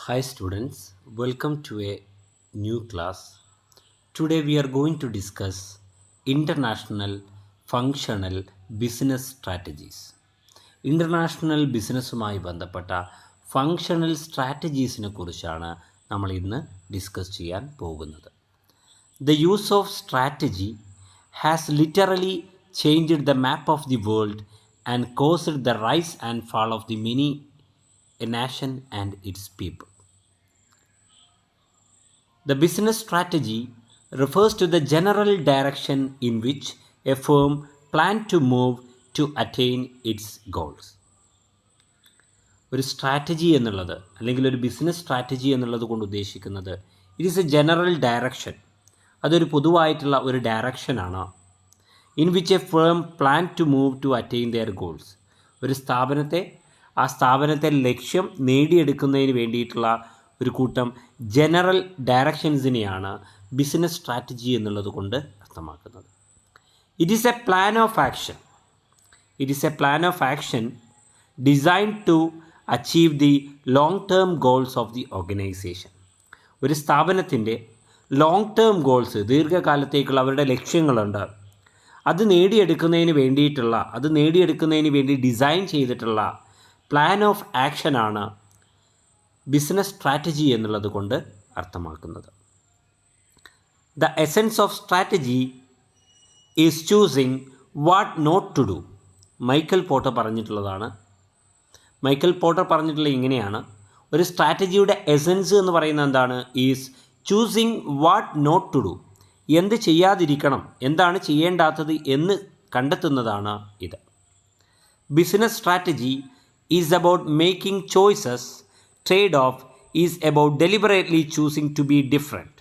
Hi students, welcome to a new class. Today we are going to discuss international functional business strategies. International ബിസിനസ്സുമായി ബന്ധപ്പെട്ട functional സ്ട്രാറ്റജീസിനെ കുറിച്ചാണ് നമ്മൾ ഇന്ന് discuss ചെയ്യാൻ പോകുന്നത്. The use of strategy has literally changed the map of the world and caused the rise and fall of the many a nation and its people. The business strategy refers to the general direction in which a firm plans to move to attain its goals. ഒരു strategy എന്നുള്ളത് അല്ലെങ്കിൽ ഒരു business strategy എന്നുള്ളത് കൊണ്ട് ഉദ്ദേശിക്കുന്നത് it is a general direction. അതൊരു പൊതുവായിട്ടുള്ള ഒരു ഡയറക്ഷനാണ്. In which a firm plan to move to attain their goals. ഒരു സ്ഥാപനത്തെ ലക്ഷ്യം നേടിയെടുക്കുന്നതിന് വേണ്ടിയിട്ടുള്ള ഒരു കൂട്ടം ജനറൽ ഡയറക്ഷൻസിനെയാണ് ബിസിനസ് സ്ട്രാറ്റജി എന്നുള്ളത് കൊണ്ട് അർത്ഥമാക്കുന്നത്. It is a plan of action designed to achieve the long term goals of the organisation. ഒരു സ്ഥാപനത്തിൻ്റെ ലോങ് ടേം ഗോൾസ്, ദീർഘകാലത്തേക്കുള്ള അവരുടെ ലക്ഷ്യങ്ങളുണ്ട്. അത് നേടിയെടുക്കുന്നതിന് വേണ്ടി ഡിസൈൻ ചെയ്തിട്ടുള്ള പ്ലാൻ ഓഫ് ആക്ഷനാണ് ബിസിനസ് സ്ട്രാറ്റജി എന്നുള്ളത് കൊണ്ട് അർത്ഥമാക്കുന്നത്. The essence of strategy is choosing what not to do. Michael Porter പറഞ്ഞിട്ടുള്ള ഇങ്ങനെയാണ്, ഒരു സ്ട്രാറ്റജിയുടെ എസൻസ് എന്ന് പറയുന്നത് എന്താണ്? Is choosing what not to do. എന്ത് ചെയ്യാതിരിക്കണം, എന്താണ് ചെയ്യേണ്ടാത്തത് എന്ന് കണ്ടെത്തുന്നതാണ് ഇത്. Business strategy is about making choices. Trade-off is about deliberately choosing to be different.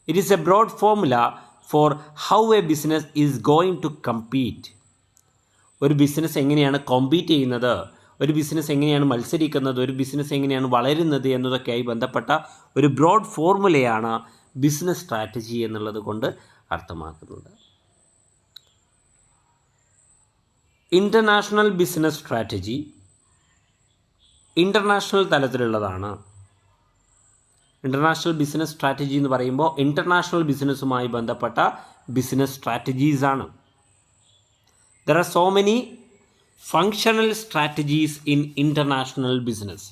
It is a broad formula for how a business is going to compete. ഒരു business എങ്ങനെയാണ് compete ചെയ്യുന്നത്, ഒരു ബിസിനസ് എങ്ങനെയാണ് മത്സരിക്കുന്നത്, ഒരു ബിസിനസ് എങ്ങനെയാണ് വളരുന്നത് എന്നതൊക്കെയായി ബന്ധപ്പെട്ട ഒരു ബ്രോഡ് ഫോർമുലയാണ് ബിസിനസ് സ്ട്രാറ്റജി എന്നുള്ളത് കൊണ്ട് അർത്ഥമാക്കുന്നത്. ഇൻ്റർനാഷണൽ ബിസിനസ് സ്ട്രാറ്റജി ഇൻ്റർനാഷണൽ തലത്തിലുള്ളതാണ്. ഇൻ്റർനാഷണൽ ബിസിനസ് സ്ട്രാറ്റജി എന്ന് പറയുമ്പോൾ ഇൻ്റർനാഷണൽ ബിസിനസ്സുമായി ബന്ധപ്പെട്ട ബിസിനസ് സ്ട്രാറ്റജീസാണ്. There are so many functional strategies in international business.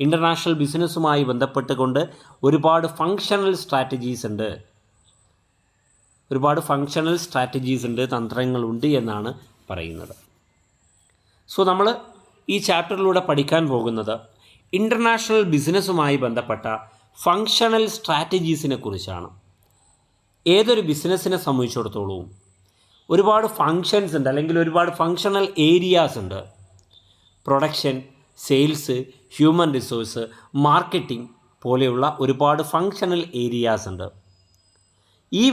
International ബിസിനസ്സുമായി ബന്ധപ്പെട്ടുകൊണ്ട് ഒരുപാട് ഫങ്ഷണൽ സ്ട്രാറ്റജീസ് ഉണ്ട്, തന്ത്രങ്ങളുണ്ട് എന്നാണ് പറയുന്നത്. സോ നമ്മൾ ഈ ചാപ്റ്ററിലൂടെ പഠിക്കാൻ പോകുന്നത് ഇൻ്റർനാഷണൽ ബിസിനസ്സുമായി ബന്ധപ്പെട്ട ഫങ്ഷണൽ സ്ട്രാറ്റജീസിനെ കുറിച്ചാണ്. ഏതൊരു ബിസിനസ്സിനെ സംബന്ധിച്ചിടത്തോളവും ഒരുപാട് ഫങ്ഷൻസ് ഉണ്ട്, അല്ലെങ്കിൽ ഒരുപാട് ഫങ്ഷണൽ ഏരിയാസ് ഉണ്ട്. Production, sales, human resource, marketing പോലെയുള്ള ഒരുപാട് ഫങ്ഷണൽ ഏരിയാസ് ഉണ്ട്. ഈ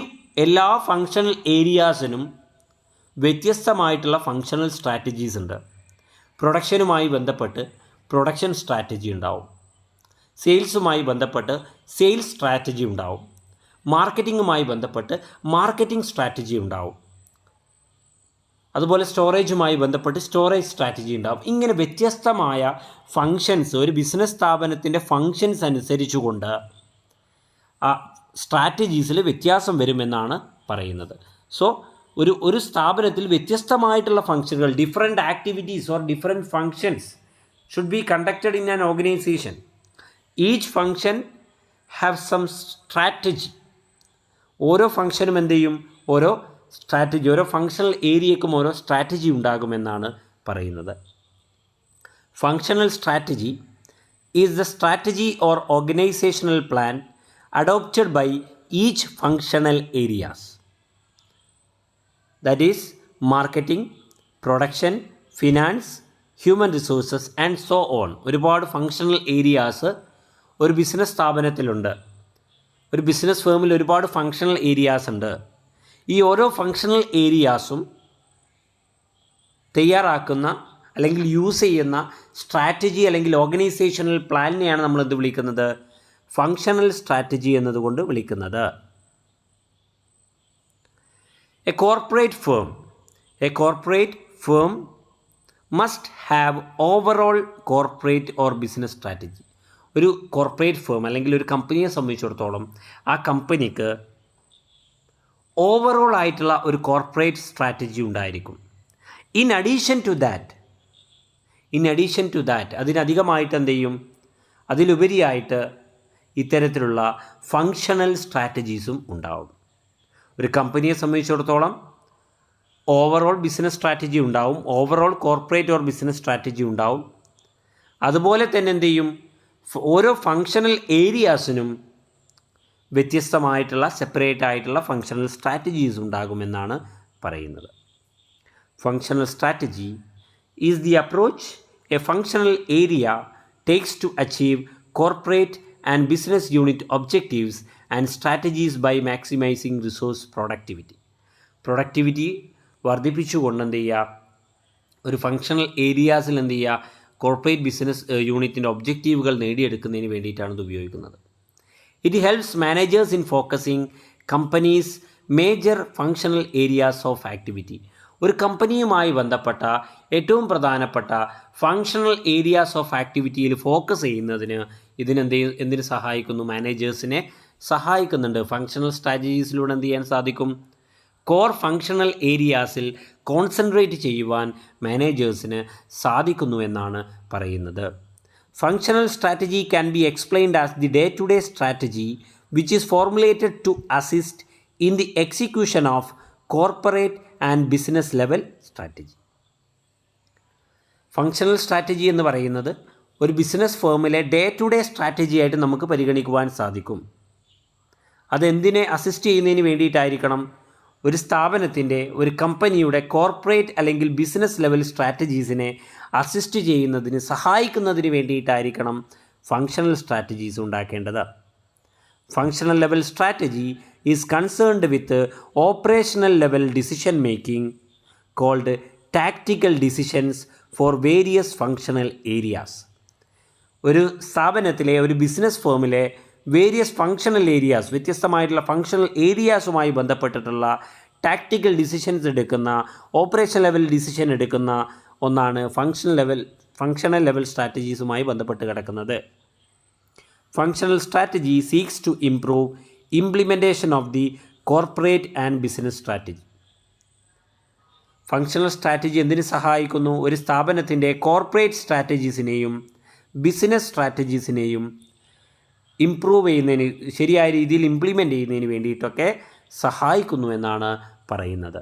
എല്ലാ ഫങ്ഷണൽ ഏരിയാസിനും വ്യത്യസ്തമായിട്ടുള്ള ഫങ്ഷണൽ സ്ട്രാറ്റജീസ് ഉണ്ട്. പ്രൊഡക്ഷനുമായി ബന്ധപ്പെട്ട് പ്രൊഡക്ഷൻ സ്ട്രാറ്റജി ഉണ്ടാവും, സെയിൽസുമായി ബന്ധപ്പെട്ട് സെയിൽസ് സ്ട്രാറ്റജി ഉണ്ടാവും, മാർക്കറ്റിങ്ങുമായി ബന്ധപ്പെട്ട് മാർക്കറ്റിംഗ് സ്ട്രാറ്റജി ഉണ്ടാവും, അതുപോലെ സ്റ്റോറേജുമായി ബന്ധപ്പെട്ട് സ്റ്റോറേജ് സ്ട്രാറ്റജി ഉണ്ടാവും. ഇങ്ങനെ വ്യത്യസ്തമായ ഫങ്ഷൻസ്, ഒരു ബിസിനസ് സ്ഥാപനത്തിൻ്റെ ഫങ്ഷൻസ് അനുസരിച്ചുകൊണ്ട് ആ സ്ട്രാറ്റജീസിൽ വ്യത്യാസം വരുമെന്നാണ് പറയുന്നത്. സോ ഒരു സ്ഥാപനത്തിൽ വ്യത്യസ്തമായിട്ടുള്ള ഫങ്ഷനുകൾ, different activities or different functions should be conducted in an organisation. Each function have some strategy. ഓരോ ഫങ്ഷനും എന്ത് ചെയ്യും? ഓരോ ഫങ്ഷണൽ ഏരിയക്കും ഓരോ സ്ട്രാറ്റജി ഉണ്ടാകുമെന്നാണ് പറയുന്നത്. Functional strategy is the strategy or organisational plan adopted by each functional areas. That is marketing, production, finance, human resources and so on. ഒരുപാട് functional areas ഒരു ബിസിനസ് സ്ഥാപനത്തിലുണ്ട്. ഒരു ബിസിനസ് ഫേമിൽ ഒരുപാട് ഫങ്ഷണൽ ഏരിയാസ് ഉണ്ട്. ഈ ഓരോ ഫങ്ഷണൽ ഏരിയാസും തയ്യാറാക്കുന്ന അല്ലെങ്കിൽ യൂസ് ചെയ്യുന്ന സ്ട്രാറ്റജി അല്ലെങ്കിൽ ഓർഗനൈസേഷണൽ പ്ലാനിനെയാണ് നമ്മൾ എന്ത് വിളിക്കുന്നത്? ഫങ്ഷണൽ സ്ട്രാറ്റജി എന്നതുകൊണ്ട് വിളിക്കുന്നത്. A corporate firm must have overall corporate or business strategy. ഒരു കോർപ്പറേറ്റ് ഫേം അല്ലെങ്കിൽ ഒരു കമ്പനിയെ സംബന്ധിച്ചിടത്തോളം ആ കമ്പനിക്ക് ഓവറോൾ ആയിട്ടുള്ള ഒരു കോർപ്പറേറ്റ് സ്ട്രാറ്റജി ഉണ്ടായിരിക്കും. ഇൻ അഡീഷൻ ടു ദാറ്റ് അതിനധികമായിട്ട് എന്ത് ചെയ്യും, അതിലുപരിയായിട്ട് ഇത്തരത്തിലുള്ള ഫങ്ഷണൽ സ്ട്രാറ്റജീസും ഉണ്ടാവും. ഒരു കമ്പനിയെ സംബന്ധിച്ചിടത്തോളം ഓവറോൾ ബിസിനസ് സ്ട്രാറ്റജി ഉണ്ടാവും, overall corporate or business strategy ഉണ്ടാവും. അതുപോലെ തന്നെ എന്ത് ചെയ്യും, ഓരോ ഫങ്ഷണൽ ഏരിയാസിനും വ്യത്യസ്തമായിട്ടുള്ള സെപ്പറേറ്റ് ആയിട്ടുള്ള ഫങ്ഷണൽ സ്ട്രാറ്റജീസ് ഉണ്ടാകുമെന്നാണ് പറയുന്നത്. Functional strategy is the approach A functional area takes to achieve corporate and business unit objectives and strategies by maximizing resource productivity വർദ്ധിപ്പിച്ചുകൊണ്ട് എന്ത് ചെയ്യുക, ഒരു ഫങ്ഷണൽ ഏരിയാസിൽ എന്ത് ചെയ്യുക, കോർപ്പറേറ്റ് ബിസിനസ് യൂണിറ്റിൻ്റെ ഒബ്ജക്റ്റീവുകൾ നേടിയെടുക്കുന്നതിന് വേണ്ടിയിട്ടാണ് ഇത് ഉപയോഗിക്കുന്നത്. It helps managers in focusing companies major functional areas of activity. ഒരു കമ്പനിയുമായി ബന്ധപ്പെട്ട ഏറ്റവും പ്രധാനപ്പെട്ട ഫങ്ഷണൽ ഏരിയാസ് ഓഫ് ആക്ടിവിറ്റിയിൽ ഫോക്കസ് ചെയ്യുന്നതിന് എന്തിനു സഹായിക്കുന്നു, മാനേജേഴ്സിനെ സഹായിക്കുന്നുണ്ട്. ഫങ്ഷണൽ സ്ട്രാറ്റജീസിലൂടെ എന്ത് ചെയ്യാൻ സാധിക്കും, കോർ ഫങ്ഷണൽ ഏരിയാസിൽ കോൺസെൻട്രേറ്റ് ചെയ്യുവാൻ മാനേജേഴ്സിന് സാധിക്കുന്നു എന്നാണ് പറയുന്നത്. Functional strategy can be explained as the day to day strategy which is formulated to assist in the execution of corporate and business level strategy. Functional strategy എന്ന് പറയുന്നത് ഒരു ബിസിനസ് ഫേമിലെ day to day strategy ആയിട്ട് നമുക്ക് പരിഗണിക്കുവാൻ സാധിക്കും. അതെന്തിനെ assist ചെയ്യുന്നതിന് വേണ്ടിയിട്ടായിരിക്കണം, ഒരു സ്ഥാപനത്തിൻ്റെ, ഒരു കമ്പനിയുടെ കോർപ്പറേറ്റ് അല്ലെങ്കിൽ ബിസിനസ് ലെവൽ സ്ട്രാറ്റജീസിനെ അസിസ്റ്റ് ചെയ്യുന്നതിന് സഹായിക്കുന്നതിന് വേണ്ടിയിട്ടായിരിക്കണം ഫങ്ഷണൽ സ്ട്രാറ്റജീസ് ഉണ്ടാക്കേണ്ടത്. Functional level strategy is concerned with operational level decision making called tactical decisions for various functional areas. ഒരു സ്ഥാപനത്തിലെ, ഒരു ബിസിനസ് ഫേമിലെ വേരിയസ് ഫങ്ഷണൽ ഏരിയാസ്, വ്യത്യസ്തമായിട്ടുള്ള ഫങ്ഷണൽ ഏരിയാസുമായി ബന്ധപ്പെട്ടിട്ടുള്ള ടാക്റ്റിക്കൽ ഡിസിഷൻസ് എടുക്കുന്ന, ഓപ്പറേഷൻ ലെവൽ ഡിസിഷൻ എടുക്കുന്ന ഒന്നാണ് ഫങ്ഷണൽ ലെവൽ സ്ട്രാറ്റജീസുമായി ബന്ധപ്പെട്ട് കിടക്കുന്നത്. Functional strategy seeks to improve implementation of the corporate and business strategy. Functional strategy എന്തിനു സഹായിക്കുന്നു, ഒരു സ്ഥാപനത്തിൻ്റെ കോർപ്പറേറ്റ് സ്ട്രാറ്റജീസിനെയും ബിസിനസ് സ്ട്രാറ്റജീസിനെയും ഇംപ്രൂവ് ചെയ്യുന്നതിന്, ശരിയായ രീതിയിൽ ഇംപ്ലിമെൻ്റ് ചെയ്യുന്നതിന് വേണ്ടിയിട്ടൊക്കെ സഹായിക്കുന്നു എന്നാണ് പറയുന്നത്.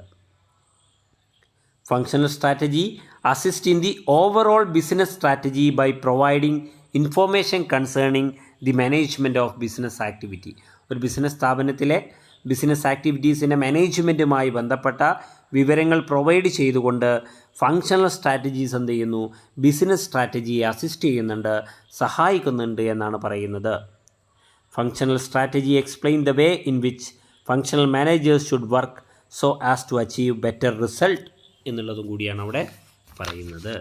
Functional strategy assist in the overall business strategy by providing information concerning the management of business activity. ഒരു ബിസിനസ് സ്ഥാപനത്തിലെ ബിസിനസ് ആക്ടിവിറ്റീസിൻ്റെ മാനേജ്മെൻറ്റുമായി ബന്ധപ്പെട്ട വിവരങ്ങൾ പ്രൊവൈഡ് ചെയ്തുകൊണ്ട് ഫങ്ഷണൽ സ്ട്രാറ്റജീസ് എന്ത് ചെയ്യുന്നു, ബിസിനസ് സ്ട്രാറ്റജിയെ അസിസ്റ്റ് ചെയ്യുന്നുണ്ട്, സഹായിക്കുന്നുണ്ട് എന്നാണ് പറയുന്നത്. Functional strategy explain the way in which functional managers should work so as to achieve better result എന്നുള്ളതും കൂടിയാണ് അവിടെ പറയുന്നത്.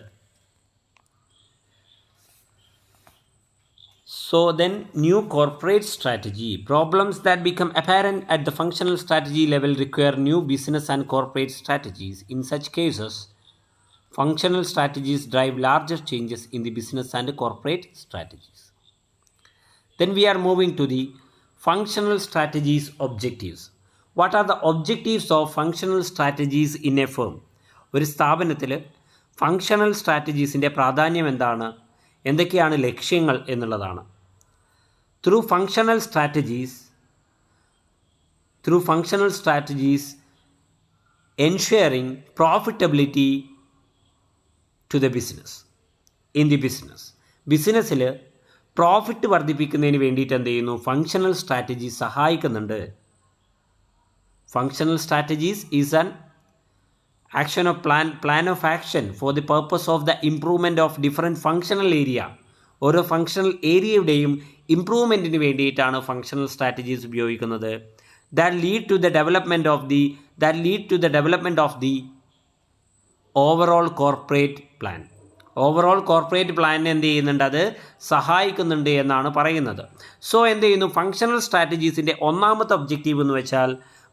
So then, new corporate strategy. Problems that become apparent at the functional strategy level require new business and corporate strategies. In such cases, functional strategies drive larger changes in the business and corporate strategies. Then we are moving to the functional strategies objectives. What are the objectives of functional strategies in a firm? ഒരു സ്ഥാപനത്തിൽ functional സ്ട്രാറ്റജീസിൻ്റെ പ്രാധാന്യം എന്താണ്, എന്തൊക്കെയാണ് ലക്ഷ്യങ്ങൾ എന്നുള്ളതാണ്. Through functional strategies ensuring profitability to the business. In the ബിസിനസ്സിൽ profit വർദ്ധിപ്പിക്കുന്നതിന് വേണ്ടിയിട്ട് എന്ത് ചെയ്യുന്നു, ഫങ്ഷണൽ സ്ട്രാറ്റജി സഹായിക്കുന്നുണ്ട്. Functional strategies is an action of plan of action for the purpose of the improvement of different functional area. ഓരോ functional ഏരിയയുടെയും ഇംപ്രൂവ്മെൻറ്റിന് വേണ്ടിയിട്ടാണ് functional strategies ഉപയോഗിക്കുന്നത്. that lead to the development of the overall corporate plan. Overall corporate പ്ലാനിനെ എന്ത് ചെയ്യുന്നുണ്ട്, അത് സഹായിക്കുന്നുണ്ട് എന്നാണ് പറയുന്നത്. സോ എന്ത് ചെയ്യുന്നു, ഫങ്ഷണൽ സ്ട്രാറ്റജീസിൻ്റെ ഒന്നാമത്തെ ഒബ്ജക്റ്റീവ് എന്ന് വെച്ചാൽ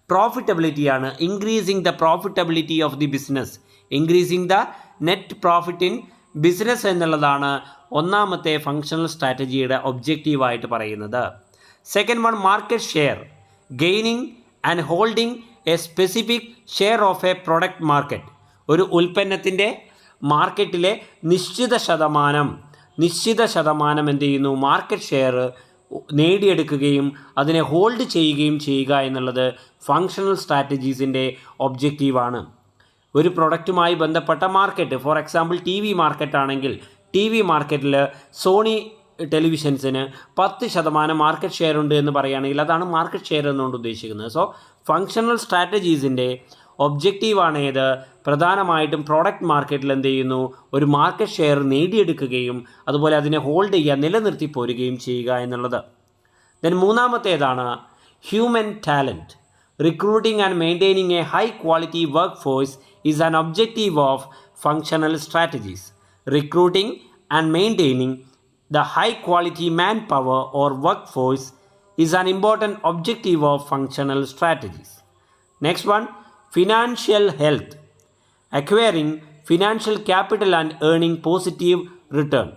പ്രോഫിറ്റബിലിറ്റിയാണ്. Increasing the profitability of the business, increasing the net profit in business എന്നുള്ളതാണ് ഒന്നാമത്തെ ഫങ്ഷണൽ സ്ട്രാറ്റജിയുടെ ഒബ്ജക്റ്റീവായിട്ട് പറയുന്നത്. Second one, market share, gaining and holding a specific share of a product market. ഒരു ഉൽപ്പന്നത്തിൻ്റെ മാർക്കറ്റിലെ നിശ്ചിത ശതമാനം എന്ത് ചെയ്യുന്നു, മാർക്കറ്റ് ഷെയർ നേടിയെടുക്കുകയും അതിനെ ഹോൾഡ് ചെയ്യുകയും ചെയ്യുക എന്നുള്ളത് ഫങ്ഷണൽ സ്ട്രാറ്റജീസിൻ്റെ ഒബ്ജക്റ്റീവാണ്. ഒരു പ്രൊഡക്റ്റുമായി ബന്ധപ്പെട്ട market, for example T V മാർക്കറ്റാണെങ്കിൽ ടി വി മാർക്കറ്റിൽ സോണി ടെലിവിഷൻസിന് 10% മാർക്കറ്റ് ഷെയർ ഉണ്ട് എന്ന് പറയുകയാണെങ്കിൽ അതാണ് മാർക്കറ്റ് ഷെയർ എന്നുകൊണ്ട് ഉദ്ദേശിക്കുന്നത്. സോ ഫങ്ഷണൽ സ്ട്രാറ്റജീസിൻ്റെ ഒബ്ജക്റ്റീവാണ് ഏത്, പ്രധാനമായിട്ടും പ്രോഡക്റ്റ് മാർക്കറ്റിൽ എന്ത് ചെയ്യുന്നു, ഒരു മാർക്കറ്റ് ഷെയർ നേടിയെടുക്കുകയും അതുപോലെ അതിനെ ഹോൾഡ് ചെയ്യുക, നിലനിർത്തി പോരുകയും ചെയ്യുക എന്നുള്ളത്. ദെൻ മൂന്നാമത്തേതാണ് human talent. Recruiting and maintaining a high quality work force is an objective of functional strategies. Recruiting and maintaining the high quality manpower or workforce is an important objective of functional strategies. Next one, financial health. Acquiring financial capital and earning positive return.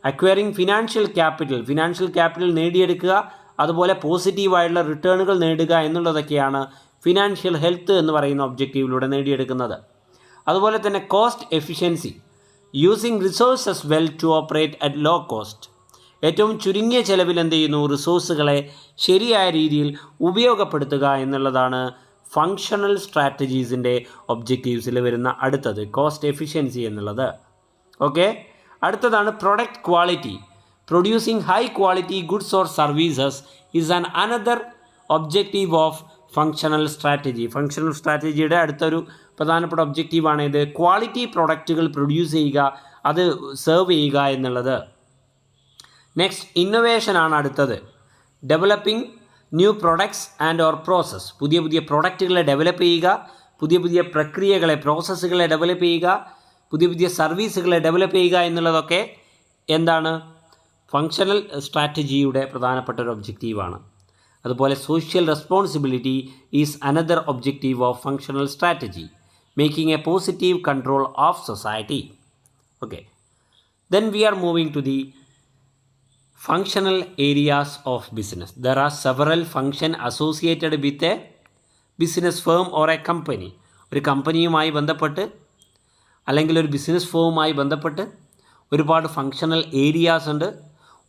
Acquiring financial capital നേടിയെടുക്കുക, അതുപോലെ പോസിറ്റീവായിട്ടുള്ള റിട്ടേണുകൾ നേടുക എന്നുള്ളതൊക്കെയാണ് financial health എന്ന് പറയുന്ന ഒബ്ജക്റ്റീവിലൂടെ നേടിയെടുക്കുന്നത്. അതുപോലെ തന്നെ cost efficiency, using resources well to operate at low cost. ഏറ്റവും ചുരുങ്ങിയ ചെലവിൽ എന്ത് ചെയ്യുന്നു, റിസോഴ്സുകളെ ശരിയായ രീതിയിൽ ഉപയോഗപ്പെടുത്തുക എന്നുള്ളതാണ് ഫങ്ഷണൽ സ്ട്രാറ്റജീസിൻ്റെ ഒബ്ജക്റ്റീവ്സിൽ വരുന്ന അടുത്തത്, കോസ്റ്റ് എഫിഷ്യൻസി എന്നുള്ളത്. ഓക്കെ, അടുത്തതാണ് product quality. Producing high quality goods or services is an another objective of functional strategy. Functional സ്ട്രാറ്റജിയുടെ അടുത്തൊരു പ്രധാനപ്പെട്ട ഒബ്ജക്റ്റീവാണ് ഇത്, ക്വാളിറ്റി പ്രൊഡക്റ്റുകൾ പ്രൊഡ്യൂസ് ചെയ്യുക, അത് സെർവ് ചെയ്യുക എന്നുള്ളത്. നെക്സ്റ്റ്, ഇന്നൊവേഷനാണ് അടുത്തത്. Developing new products and or process. പുതിയ പ്രൊഡക്റ്റുകളെ ഡെവലപ്പ് ചെയ്യുക, പുതിയ പ്രക്രിയകളെ, പ്രോസസ്സുകളെ ഡെവലപ്പ് ചെയ്യുക, പുതിയ സർവീസുകളെ ഡെവലപ്പ് ചെയ്യുക എന്നുള്ളതൊക്കെ എന്താണ്, ഫങ്ഷണൽ സ്ട്രാറ്റജിയുടെ പ്രധാനപ്പെട്ട ഒരു ഒബ്ജക്റ്റീവാണ്. അതുപോലെ social responsibility is another objective of functional strategy, making a positive control of society. Okay, then we are moving to the functional areas of business. There are several functions associated with a business firm or a company. ഒരു കമ്പനിയുമായി ബന്ധപ്പെട്ട് അല്ലെങ്കിൽ ഒരു business ഫേമുമായി ബന്ധപ്പെട്ട് ഒരുപാട് functional areas ഉണ്ട്.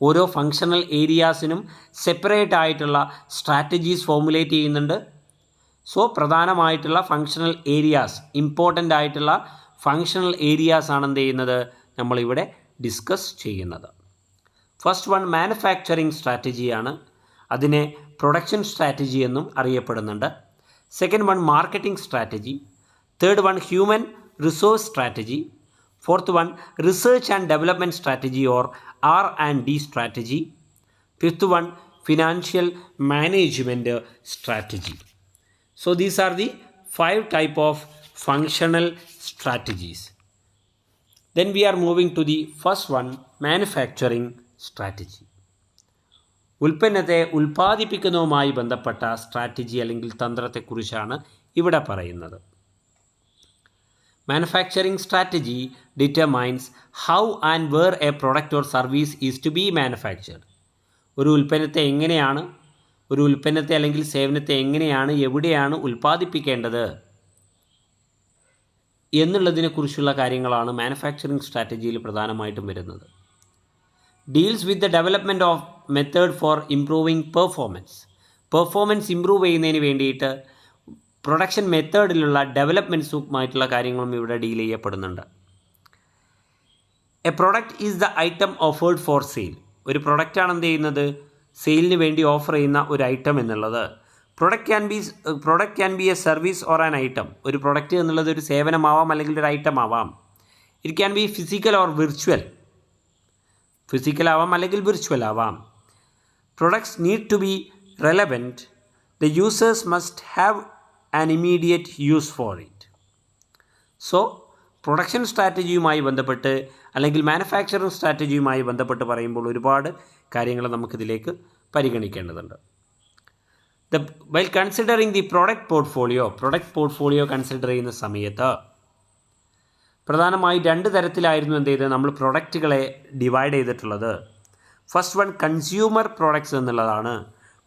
ഓരോ functional ഏരിയാസിനും separate ആയിട്ടുള്ള സ്ട്രാറ്റജീസ് ഫോർമുലേറ്റ് ചെയ്യുന്നുണ്ട്. സോ പ്രധാനമായിട്ടുള്ള ഫങ്ഷണൽ ഏരിയാസ്, ഇമ്പോർട്ടൻ്റ് ആയിട്ടുള്ള ഫങ്ഷണൽ ഏരിയാസ് ആണ് എന്ത് ചെയ്യുന്നത്, നമ്മളിവിടെ ഡിസ്കസ് ചെയ്യുന്നത്. ഫസ്റ്റ് വൺ മാനുഫാക്ചറിങ് സ്ട്രാറ്റജിയാണ്, അതിനെ പ്രൊഡക്ഷൻ സ്ട്രാറ്റജി എന്നും അറിയപ്പെടുന്നുണ്ട്. Second one marketing strategy. Third one human resource strategy. Fourth one research and development strategy or R&D strategy. Fifth one financial management strategy. So these are the 5 type of functional strategies. Then we are moving to the first one, manufacturing strategy. ഉൽപ്പന്നത്തെ ഉൽപ്പാദിപ്പിക്കുന്നതുമായി ബന്ധപ്പെട്ട strategy അല്ലെങ്കിൽ തന്ത്രത്തെക്കുറിച്ചാണ് ഇവിടെ പറയുന്നത്. Manufacturing strategy determines how and where a product or service is to be manufactured. ഒരു ഉൽപ്പന്നത്തെ അല്ലെങ്കിൽ സേവനത്തെ എങ്ങനെയാണ്, എവിടെയാണ് ഉൽപ്പാദിപ്പിക്കേണ്ടത് എന്നുള്ളതിനെക്കുറിച്ചുള്ള കാര്യങ്ങളാണ് മാനുഫാക്ചറിംഗ് സ്ട്രാറ്റജിയിൽ പ്രധാനമായിട്ടും വരുന്നത്. Deals with the development of method for improving performance improve ചെയ്യുന്നതിന് വേണ്ടിയിട്ട് പ്രൊഡക്ഷൻ മെത്തേഡിലുള്ള ഡെവലപ്മെൻറ്റ്സുമായിട്ടുള്ള കാര്യങ്ങളും ഇവിടെ ഡീൽ ചെയ്യപ്പെടുന്നുണ്ട്. A product is the item offered for sale. ഒരു പ്രൊഡക്റ്റാണ് എന്ത് ചെയ്യുന്നത്, സെയിലിന് വേണ്ടി ഓഫർ ചെയ്യുന്ന ഒരു ഐറ്റം എന്നുള്ളത്. Product can be a service or an item. ഒരു പ്രൊഡക്റ്റ് എന്നുള്ളത് ഒരു സേവനമാവാം അല്ലെങ്കിൽ ഒരു ഐറ്റം ആവാം. It can be physical or virtual. Physical ആവാം അല്ലെങ്കിൽ വിർച്വൽ ആവാം. Products need to be relevant. The users must have an immediate use for it. So production സ്ട്രാറ്റജിയുമായി ബന്ധപ്പെട്ട് അല്ലെങ്കിൽ മാനുഫാക്ചറിങ് സ്ട്രാറ്റജിയുമായി ബന്ധപ്പെട്ട് പറയുമ്പോൾ ഒരുപാട് കാര്യങ്ങൾ നമുക്കിതിലേക്ക് പരിഗണിക്കേണ്ടതുണ്ട്. While considering the product portfolio consider ചെയ്യുന്ന സമയത്ത് പ്രധാനമായി 2 തരത്തിലായിരുന്നു എന്ത് ചെയ്തത് നമ്മൾ പ്രൊഡക്റ്റുകളെ ഡിവൈഡ് ചെയ്തിട്ടുള്ളത്. ഫസ്റ്റ് വൺ കൺസ്യൂമർ പ്രൊഡക്ട്സ് എന്നുള്ളതാണ്.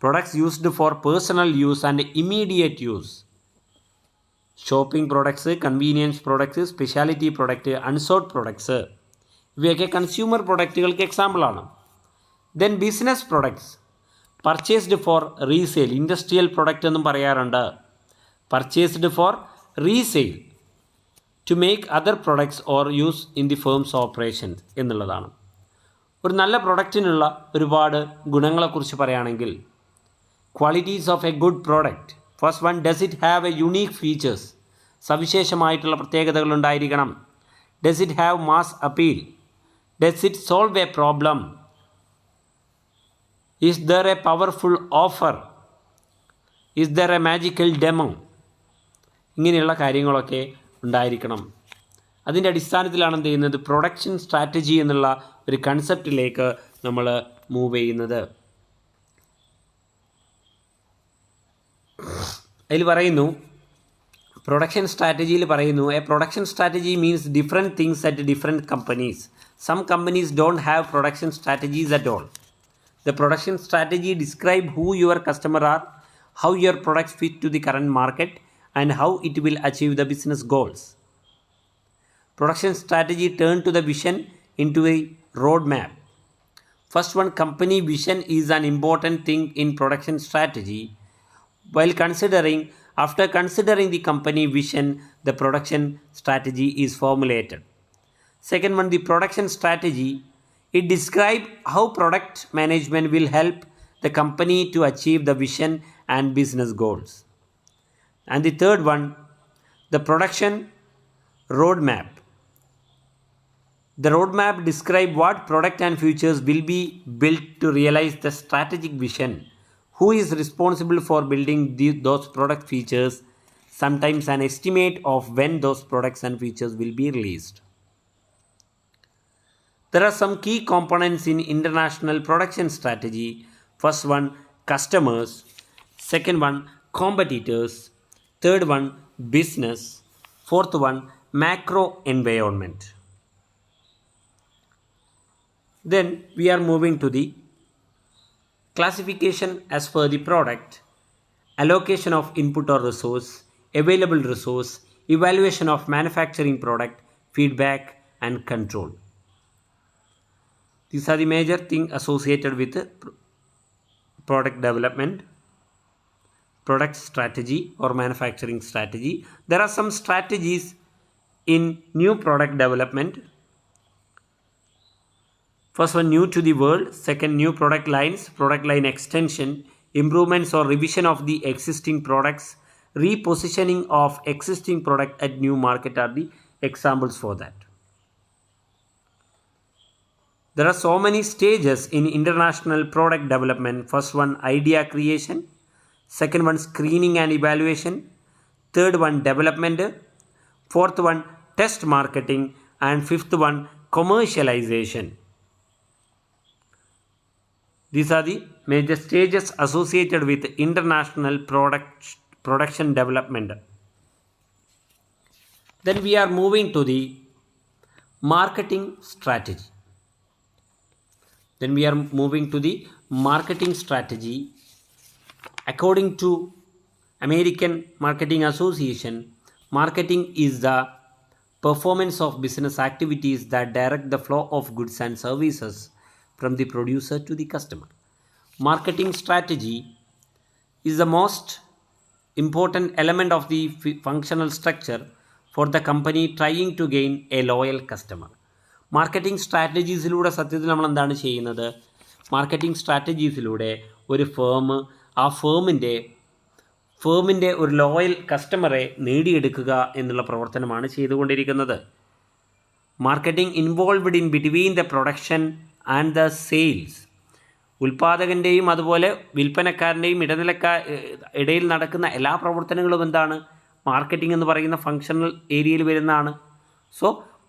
Products used for personal use and immediate use. Shopping products, convenience products, speciality product, unsold products ഇവയൊക്കെ കൺസ്യൂമർ പ്രൊഡക്റ്റുകൾക്ക് എക്സാമ്പിളാണ്. Then business products purchased for resale, industrial product എന്നും പറയാറുണ്ട്. Purchased for resale to make other products or use in the firms operations എന്നുള്ളതാണ്. ഒരു നല്ല പ്രൊഡക്റ്റിനുള്ള ഒരുപാട് ഗുണങ്ങളെക്കുറിച്ച് പറയുകയാണെങ്കിൽ qualities of a good product. First one, does it have a unique features, സവിശേഷമായിട്ടുള്ള പ്രത്യേകതകൾ ഉണ്ടായിരിക്കണം. Does it have mass appeal, does it solve a problem, is there a powerful offer, is there a magical demo, ഇങ്ങനെയുള്ള കാര്യങ്ങളൊക്കെ ഉണ്ടായിരിക്കണം. അതിൻ്റെ അടിസ്ഥാനത്തിലാണ് എന്ത് ചെയ്യുന്നത്, പ്രൊഡക്ഷൻ സ്ട്രാറ്റജി എന്നുള്ള ഒരു കൺസെപ്റ്റിലേക്ക് നമ്മൾ മൂവ് ചെയ്യുന്നത്. അതിൽ പറയുന്നു, പ്രൊഡക്ഷൻ സ്ട്രാറ്റജിയിൽ പറയുന്നു, a production strategy means different things at different companies. Some companies don't have production strategies at all. The production strategy describe who your customer are, how your products fit to the current market, and how it will achieve the business goals. Production strategy turn to the vision into a roadmap. First one, company vision is an important thing in production strategy. After considering the company vision, the production strategy is formulated. Second one, the production strategy, it describes how product management will help the company to achieve the vision and business goals. And the third one, the production roadmap. The roadmap describes what product and features will be built to realize the strategic vision, who is responsible for building those product features, sometimes an estimate of when those products and features will be released. There are some key components in international production strategy. First one, customers. Second one, competitors. Third one, business. Fourth one, macro environment. Then we are moving to the classification as per the product, allocation of input or resource, available resource, evaluation of manufacturing product, feedback and control. These are the major things associated with product development, product strategy or manufacturing strategy. There are some strategies in new product development. First one, new to the world. Second, new product lines, product line extension, improvements or revision of the existing products, repositioning of existing product at new market are the examples for that. There are so many stages in international product development. First one, idea creation. Second one, screening and evaluation. Third one, development. Fourth one, test marketing. And fifth one, commercialization. These are the major stages associated with international production development. Then we are moving to the marketing strategy. According to American Marketing Association, marketing is the performance of business activities that direct the flow of goods and services from the producer to the customer. Marketing strategy is the most important element of the functional structure for the company trying to gain a loyal customer. Marketing സ്ട്രാറ്റജീസിലൂടെ സത്യത്തിൽ നമ്മൾ എന്താണ് ചെയ്യുന്നത്, marketing സ്ട്രാറ്റജീസിലൂടെ ഒരു ആ ഫേമിൻ്റെ ഒരു loyal കസ്റ്റമറെ നേടിയെടുക്കുക എന്നുള്ള പ്രവർത്തനമാണ് ചെയ്തുകൊണ്ടിരിക്കുന്നത്. Marketing involved in between the production and the sales. ഉൽപ്പാദകൻ്റെയും അതുപോലെ വിൽപ്പനക്കാരൻ്റെയും ഇടയിൽ നടക്കുന്ന എല്ലാ പ്രവർത്തനങ്ങളും എന്താണ്, മാർക്കറ്റിംഗ് എന്ന് പറയുന്ന ഫങ്ഷണൽ ഏരിയയിൽ വരുന്നതാണ്. So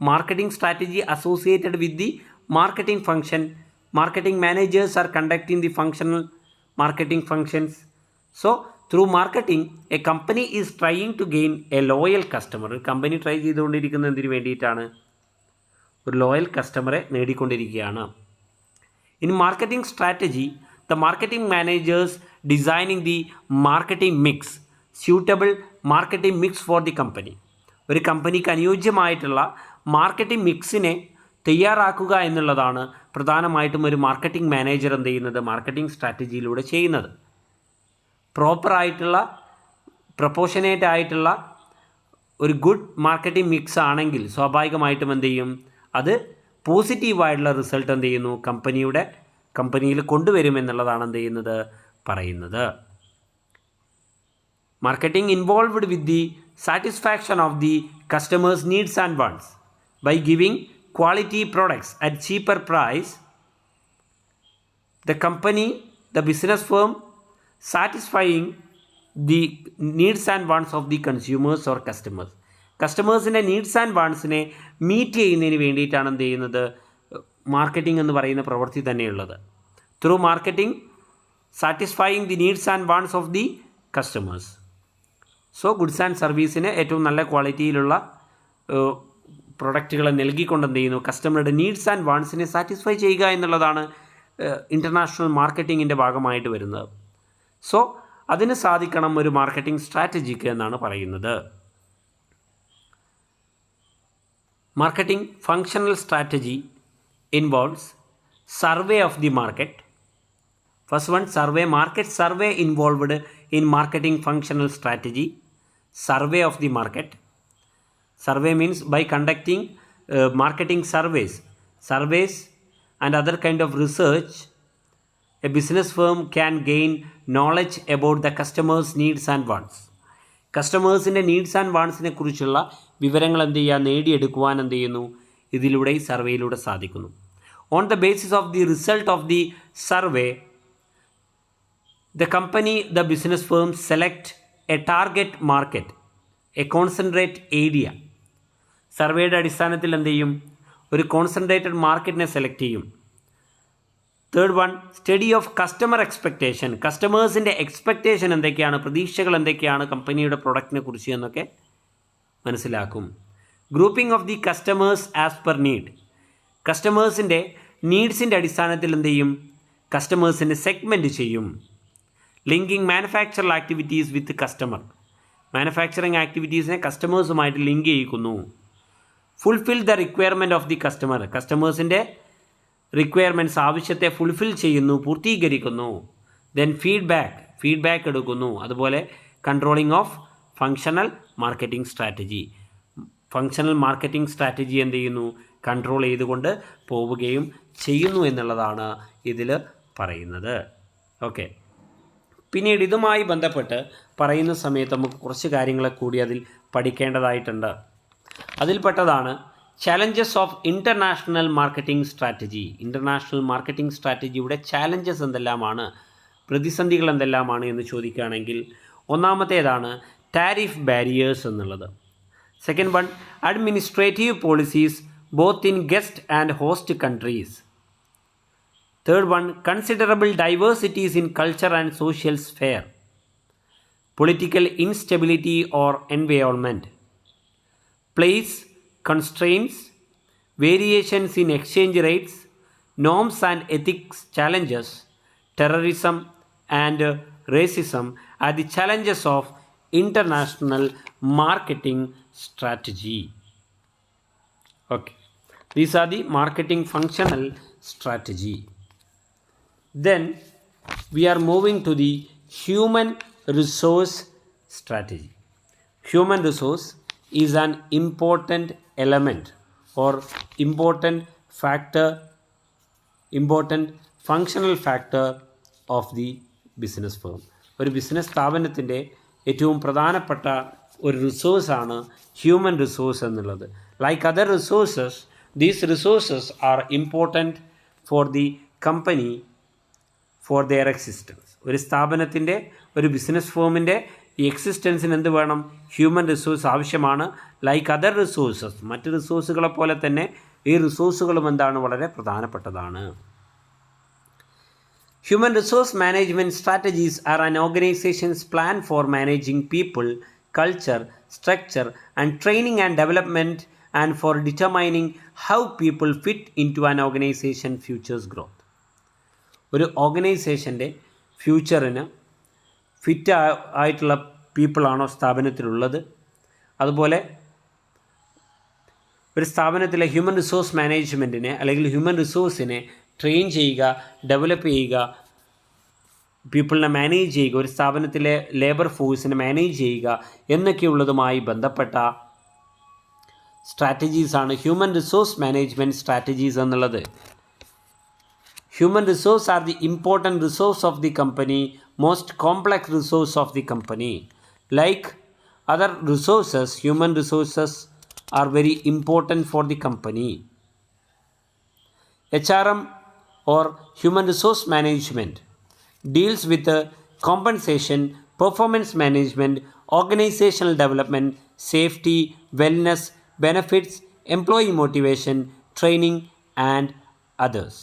marketing strategy associated with the marketing function. Marketing managers are conducting the functional marketing functions. So through marketing a company is trying to gain a loyal customer. ഒരു കമ്പനി ട്രൈ ചെയ്തുകൊണ്ടിരിക്കുന്നത് എന്തിനു വേണ്ടിയിട്ടാണ്? ഒരു loyal കസ്റ്റമറെ നേടിക്കൊണ്ടിരിക്കുകയാണ്. In marketing strategy the marketing managers designing the marketing mix suitable marketing mix for the company. ഒരു കമ്പനിക്ക് അനുയോജ്യമായിട്ടുള്ള മാർക്കറ്റിംഗ് മിക്സിനെ തയ്യാറാക്കുക എന്നുള്ളതാണ് പ്രധാനമായിട്ടും ഒരു മാർക്കറ്റിംഗ് മാനേജർ എന്ത് ചെയ്യുന്നത്? മാർക്കറ്റിംഗ് സ്ട്രാറ്റജിയിലൂടെ ചെയ്യുന്നത്. പ്രോപ്പറായിട്ടുള്ള പ്രൊപ്പോർഷനേറ്റ് ആയിട്ടുള്ള ഒരു ഗുഡ് മാർക്കറ്റിംഗ് മിക്സ് ആണെങ്കിൽ സ്വാഭാവികമായിട്ടും എന്ത് ചെയ്യും? അത് പോസിറ്റീവായിട്ടുള്ള റിസൾട്ട് എന്ത് ചെയ്യുന്നു? കമ്പനിയിൽ കൊണ്ടുവരുമെന്നുള്ളതാണ് എന്ത് ചെയ്യുന്നത്? പറയുന്നത്. Marketing involved with the satisfaction of the customers needs and wants by giving quality products at cheaper price. The business firm satisfying the needs and wants of the consumers or customers. കസ്റ്റമേഴ്സിൻ്റെ needs and വാണ്ട്സിനെ meet ചെയ്യുന്നതിന് വേണ്ടിയിട്ടാണ് എന്ത് ചെയ്യുന്നത്? Marketing എന്ന് പറയുന്ന പ്രവൃത്തി തന്നെയുള്ളത്. Through marketing satisfying the needs and wants of the customers. So goods and സർവീസിന് ഏറ്റവും നല്ല ക്വാളിറ്റിയിലുള്ള പ്രൊഡക്റ്റുകളെ നൽകിക്കൊണ്ട് എന്ത് ചെയ്യുന്നു? കസ്റ്റമറുടെ നീഡ്സ് ആൻഡ് വാണ്ട്സിനെ സാറ്റിസ്ഫൈ ചെയ്യുക എന്നുള്ളതാണ് ഇൻ്റർനാഷണൽ മാർക്കറ്റിങ്ങിൻ്റെ ഭാഗമായിട്ട് വരുന്നത്. സോ അതിന് സാധിക്കണം ഒരു മാർക്കറ്റിംഗ് സ്ട്രാറ്റജിക്ക് എന്നാണ് പറയുന്നത്. Marketing functional strategy involves survey of the market. First one, market survey involved in marketing functional strategy. Survey of the market. Survey means by conducting marketing surveys and other kind of research, a business firm can gain knowledge about the customers' needs and wants. കസ്റ്റമേഴ്സിൻ്റെ needs and വാണ്ട്സിനെ കുറിച്ചുള്ള വിവരങ്ങൾ എന്ത് ചെയ്യുക? നേടിയെടുക്കുവാൻ എന്ത് ചെയ്യുന്നു? ഇതിലൂടെ ഈ സർവേയിലൂടെ സാധിക്കുന്നു. On the basis of the result of the survey, the business firm select a target market, a concentrate area. സർവേയുടെ അടിസ്ഥാനത്തിൽ എന്ത് ചെയ്യും? ഒരു കോൺസെൻട്രേറ്റഡ് മാർക്കറ്റിനെ സെലക്ട് ചെയ്യും. Third one, study of customer expectation. കസ്റ്റമേഴ്സിൻ്റെ എക്സ്പെക്റ്റേഷൻ എന്തൊക്കെയാണ്? പ്രതീക്ഷകൾ എന്തൊക്കെയാണ് കമ്പനിയുടെ പ്രൊഡക്റ്റിനെ കുറിച്ച് എന്നൊക്കെ മനസ്സിലാക്കും. Grouping of the customers as per need. കസ്റ്റമേഴ്സിൻ്റെ നീഡ്സിൻ്റെ അടിസ്ഥാനത്തിൽ എന്ത് ചെയ്യും? കസ്റ്റമേഴ്സിനെ സെഗ്മെൻറ്റ് ചെയ്യും. Linking manufactural activities with customer. Manufacturing ആക്ടിവിറ്റീസിനെ കസ്റ്റമേഴ്സുമായിട്ട് ലിങ്ക് ചെയ്യിക്കുന്നു. Fulfil the requirement of the customer. കസ്റ്റമേഴ്സിൻ്റെ റിക്വയർമെൻറ്റ്സ്, ആവശ്യത്തെ ഫുൾഫിൽ ചെയ്യുന്നു, പൂർത്തീകരിക്കുന്നു. ദെൻ ഫീഡ്ബാക്ക് എടുക്കുന്നു. അതുപോലെ controlling of functional marketing strategy. Functional marketing strategy എന്ത് ചെയ്യുന്നു? കൺട്രോൾ ചെയ്തുകൊണ്ട് പോവുകയും ചെയ്യുന്നു എന്നുള്ളതാണ് ഇതിൽ പറയുന്നത്. ഓക്കെ, പിന്നീട് ഇതുമായി ബന്ധപ്പെട്ട് പറയുന്ന സമയത്ത് നമുക്ക് കുറച്ച് കാര്യങ്ങളെ കൂടി അതിൽ പഠിക്കേണ്ടതായിട്ടുണ്ട്. അതിൽപ്പെട്ടതാണ് challenges of international marketing strategy. International marketing സ്ട്രാറ്റജിയുടെ ചാലഞ്ചസ് എന്തെല്ലാമാണ്, പ്രതിസന്ധികൾ എന്തെല്ലാമാണ് എന്ന് ചോദിക്കുകയാണെങ്കിൽ ഒന്നാമത്തേതാണ് ടാരിഫ് ബാരിയേഴ്സ് എന്നുള്ളത്. Second one, administrative policies both in guest and host countries. Third one, considerable diversities in culture and social sphere. Political instability or environment. Place constraints, variations in exchange rates, norms and ethics challenges, terrorism and racism are the challenges of international marketing strategy. Okay, these are the marketing functional strategy. Then we are moving to the human resource strategy. Human resource is an important element or important functional factor of the business firm. ഒരു business സ്ഥാപനത്തിൻ്റെ ഏറ്റവും പ്രധാനപ്പെട്ട ഒരു റിസോഴ്സാണ് human resource എന്നുള്ളത്. Like other resources, these resources are important for the company for their existence. ഒരു സ്ഥാപനത്തിൻ്റെ, ഒരു business ഫേമിൻ്റെ ഈ എക്സിസ്റ്റൻസിന് എന്ത് വേണം? ഹ്യൂമൻ റിസോഴ്സ് ആവശ്യമാണ്. ലൈക്ക് അതർ റിസോഴ്സസ്, മറ്റ് റിസോഴ്സുകളെ പോലെ തന്നെ ഈ റിസോഴ്സുകളും എന്താണ്? വളരെ പ്രധാനപ്പെട്ടതാണ്. Human resource management strategies are an organization's plan for managing people, culture, structure, and training and development, and for determining how people fit into an organization's future growth. ഒരു ഓർഗനൈസേഷൻ്റെ ഫ്യൂച്ചറിന് fit ആയിട്ടുള്ള പീപ്പിളാണോ സ്ഥാപനത്തിലുള്ളത്, അതുപോലെ ഒരു സ്ഥാപനത്തിലെ ഹ്യൂമൻ റിസോഴ്സ് മാനേജ്മെൻറ്റിനെ അല്ലെങ്കിൽ human റിസോഴ്സിനെ train ചെയ്യുക, develop ചെയ്യുക, പീപ്പിളിനെ manage ചെയ്യുക, ഒരു സ്ഥാപനത്തിലെ ലേബർ ഫോഴ്സിനെ മാനേജ് ചെയ്യുക എന്നൊക്കെയുള്ളതുമായി ബന്ധപ്പെട്ട സ്ട്രാറ്റജീസാണ് ഹ്യൂമൻ റിസോഴ്സ് മാനേജ്മെൻറ്റ് സ്ട്രാറ്റജീസ് എന്നുള്ളത്. Human resources are the important resource of the company, most complex resource of the company. Like other resources, human resources are very important for the company. HRM or human resource management deals with compensation, performance management, organizational development, safety, wellness, benefits, employee motivation, training, and others.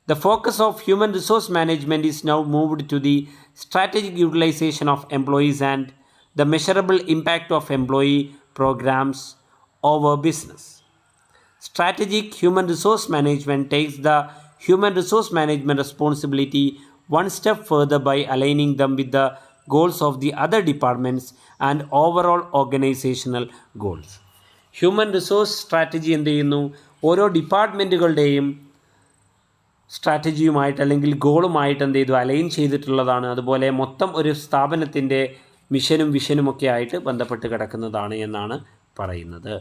The focus of human resource management is now moved to the strategic utilization of employees and the measurable impact of employee programs over business. Strategic human resource management takes the human resource management responsibility one step further by aligning them with the goals of the other departments and overall organizational goals. Human resource strategy എന്ത് ചെയ്യുന്നു? ഓരോ ഡിപ്പാർട്ട്മെൻറ്റുകളുടെയും സ്ട്രാറ്റജിയുമായിട്ട് അല്ലെങ്കിൽ ഗോളുമായിട്ട് എന്ത് ചെയ്തു align ചെയ്തിട്ടുള്ളതാണ്. അതുപോലെ മൊത്തം ഒരു സ്ഥാപനത്തിൻ്റെ മിഷനും വിഷനുമൊക്കെ ആയിട്ട് ബന്ധപ്പെട്ട് കിടക്കുന്നതാണ് എന്നാണ് പറയുന്നത്.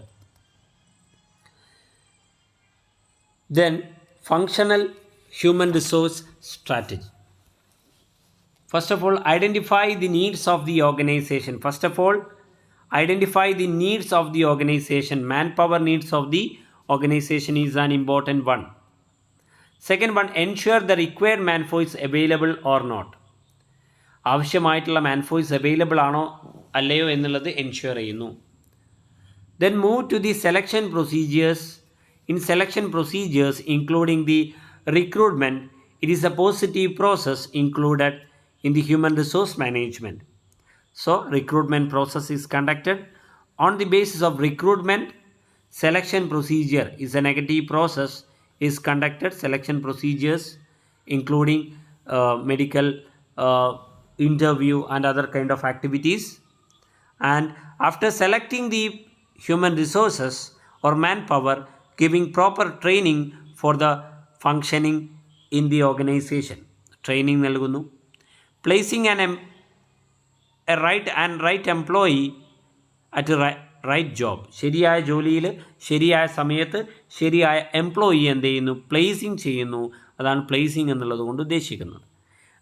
Then functional human resource strategy. First of all identify the needs of the organisation. First of all identify the needs of the organisation. Man power needs of the organisation is an important one. Second one, ensure the required man-force available or not. ആവശ്യമായിട്ടുള്ള man-force available ആണോ അല്ലയോ എന്നുള്ളത് ensure ചെയ്യുന്നു. Then move to the selection procedures. In selection procedures, including the recruitment, it is a positive process included in the human resource management. So, recruitment process is conducted. On the basis of recruitment, selection procedure is a negative process is conducted. Selection procedures including medical interview and other kind of activities, and after selecting the human resources or manpower, giving proper training for the functioning in the organization. Training നൽകുന്നു. Placing a right employee at a right job. ശരിയായ ജോലിയിൽ ശരിയായ സമയത്ത് ശരിയായ employee എന്ത് ചെയ്യുന്നു? Placing ചെയ്യുന്നു. അതാണ് പ്ലേസിങ് എന്നുള്ളത് കൊണ്ട് ഉദ്ദേശിക്കുന്നത്.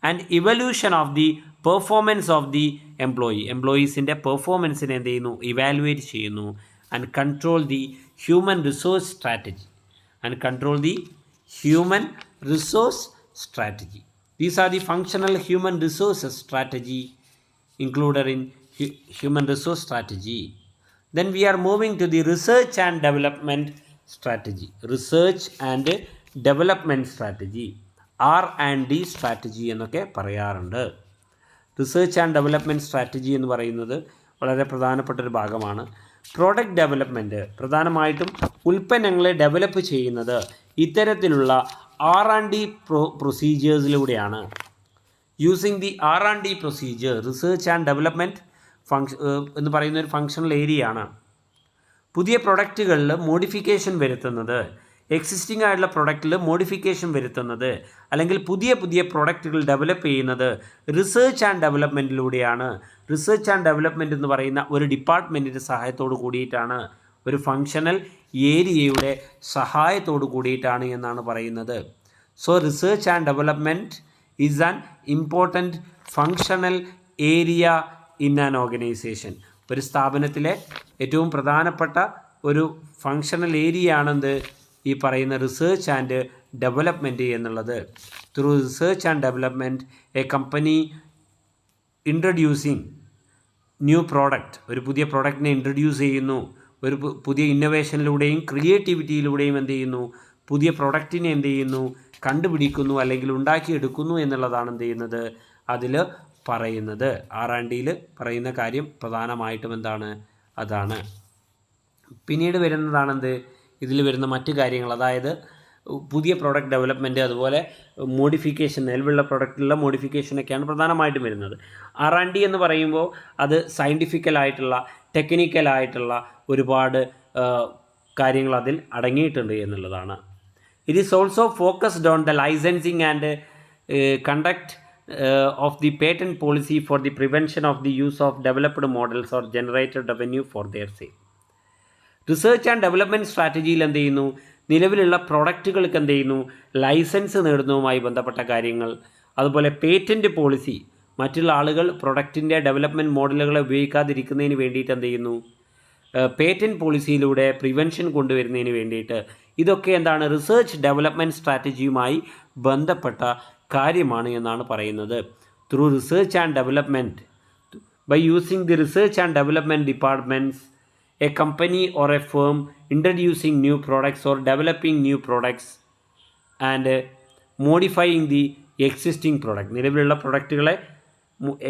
And evaluation of the performance of the employee. എംപ്ലോയീസിൻ്റെ പെർഫോമൻസിനെ എന്ത് ചെയ്യുന്നു? ഇവാലുവേറ്റ് ചെയ്യുന്നു. And control the human resource strategy. And control the human resource strategy. These are the functional human resources strategy included in human resource strategy. Then we are moving to the research and development strategy. Research and development strategy, R&D strategy എന്നൊക്കെ പറയാറുണ്ട്. Research and development strategy എന്ന് പറയുന്നത് വളരെ പ്രധാനപ്പെട്ട ഒരു ഭാഗമാണ്. Product development, പ്രധാനമായിട്ടും ഉൽപ്പന്നങ്ങളെ ഡെവലപ്പ് ചെയ്യുന്നത് ഇത്തരത്തിലുള്ള R&D പ്രൊസീജിയേഴ്സിലൂടെയാണ്. Using the R&D procedure, research and development എന്ന് പറയുന്ന ഒരു ഫങ്ഷണൽ ഏരിയയാണ്. പുതിയ പ്രൊഡക്റ്റുകളിൽ മോഡിഫിക്കേഷൻ വരുത്തുന്നത്, എക്സിസ്റ്റിംഗ് ആയിട്ടുള്ള പ്രൊഡക്റ്റിൽ മോഡിഫിക്കേഷൻ വരുത്തുന്നത്, അല്ലെങ്കിൽ പുതിയ പുതിയ പ്രൊഡക്റ്റുകൾ ഡെവലപ്പ് ചെയ്യുന്നത് റിസർച്ച് ആൻഡ് ഡെവലപ്മെൻറ്റിലൂടെയാണ്. റിസർച്ച് ആൻഡ് ഡെവലപ്മെൻറ്റ് എന്ന് പറയുന്ന ഒരു ഡിപ്പാർട്ട്മെൻറ്റിൻ്റെ സഹായത്തോട് കൂടിയിട്ടാണ്, ഒരു ഫങ്ഷണൽ ഏരിയയുടെ സഹായത്തോട് കൂടിയിട്ടാണ് എന്നാണ് പറയുന്നത്. So research and development is an important functional area in an organisation. ഒരു സ്ഥാപനത്തിലെ ഏറ്റവും പ്രധാനപ്പെട്ട ഒരു ഫങ്ഷണൽ ഏരിയ ആണെന്ത് ഈ പറയുന്ന റിസർച്ച് ആൻഡ് ഡെവലപ്മെൻറ്റ് എന്നുള്ളത്. Through research and development A company introducing new product, ഒരു പുതിയ പ്രോഡക്റ്റിനെ ഇൻട്രൊഡ്യൂസ് ചെയ്യുന്നു, ഒരു പുതിയ ഇന്നൊവേഷനിലൂടെയും ക്രിയേറ്റിവിറ്റിയിലൂടെയും എന്ത് ചെയ്യുന്നു, പുതിയ പ്രൊഡക്റ്റിനെ എന്ത് ചെയ്യുന്നു, കണ്ടുപിടിക്കുന്നു അല്ലെങ്കിൽ ഉണ്ടാക്കിയെടുക്കുന്നു എന്നുള്ളതാണ് എന്ത് ചെയ്യുന്നത് അതിൽ പറയുന്നത്. 6-ാം ഡിയിൽ പറയുന്ന കാര്യം പ്രധാനമായിട്ടും എന്താണ്, അതാണ്. പിന്നീട് വരുന്നതാണെന്ത്, ഇതിൽ വരുന്ന മറ്റു കാര്യങ്ങൾ, അതായത് പുതിയ പ്രോഡക്റ്റ് ഡെവലപ്മെൻറ്റ്, അതുപോലെ മോഡിഫിക്കേഷൻ, നിലവിലുള്ള പ്രൊഡക്റ്റിലുള്ള മോഡിഫിക്കേഷനൊക്കെയാണ് പ്രധാനമായിട്ടും വരുന്നത്. 6-ാം ഡി എന്ന് പറയുമ്പോൾ അത് സയൻറ്റിഫിക്കലായിട്ടുള്ള, ടെക്നിക്കലായിട്ടുള്ള ഒരുപാട് കാര്യങ്ങൾ അതിൽ അടങ്ങിയിട്ടുണ്ട് എന്നുള്ളതാണ്. It is also focused on the licensing and conduct of the patent policy for the prevention of the use of developed models or generated revenue for their sale. Research and development സ്ട്രാറ്റജിയിൽ എന്ത് ചെയ്യുന്നു, നിലവിലുള്ള പ്രൊഡക്റ്റുകൾക്ക് എന്ത് ചെയ്യുന്നു, licence നേടുന്നതുമായി ബന്ധപ്പെട്ട കാര്യങ്ങൾ, അതുപോലെ patent policy, മറ്റുള്ള ആളുകൾ പ്രൊഡക്റ്റിൻ്റെ ഡെവലപ്മെൻറ്റ് മോഡലുകളെ ഉപയോഗിക്കാതിരിക്കുന്നതിന് വേണ്ടിയിട്ട് എന്ത് ചെയ്യുന്നു, പേറ്റൻറ്റ് പോളിസിയിലൂടെ പ്രിവെൻഷൻ കൊണ്ടുവരുന്നതിന് വേണ്ടിയിട്ട്, ഇതൊക്കെ എന്താണ് റിസർച്ച് ഡെവലപ്മെൻറ്റ് സ്ട്രാറ്റജിയുമായി ബന്ധപ്പെട്ട കാര്യമാണ് എന്നാണ് പറയുന്നത്. Through research and development, by using the research and development departments, a company or a firm introducing new products or developing new products and modifying the existing product, നിലവിലുള്ള പ്രൊഡക്റ്റുകളെ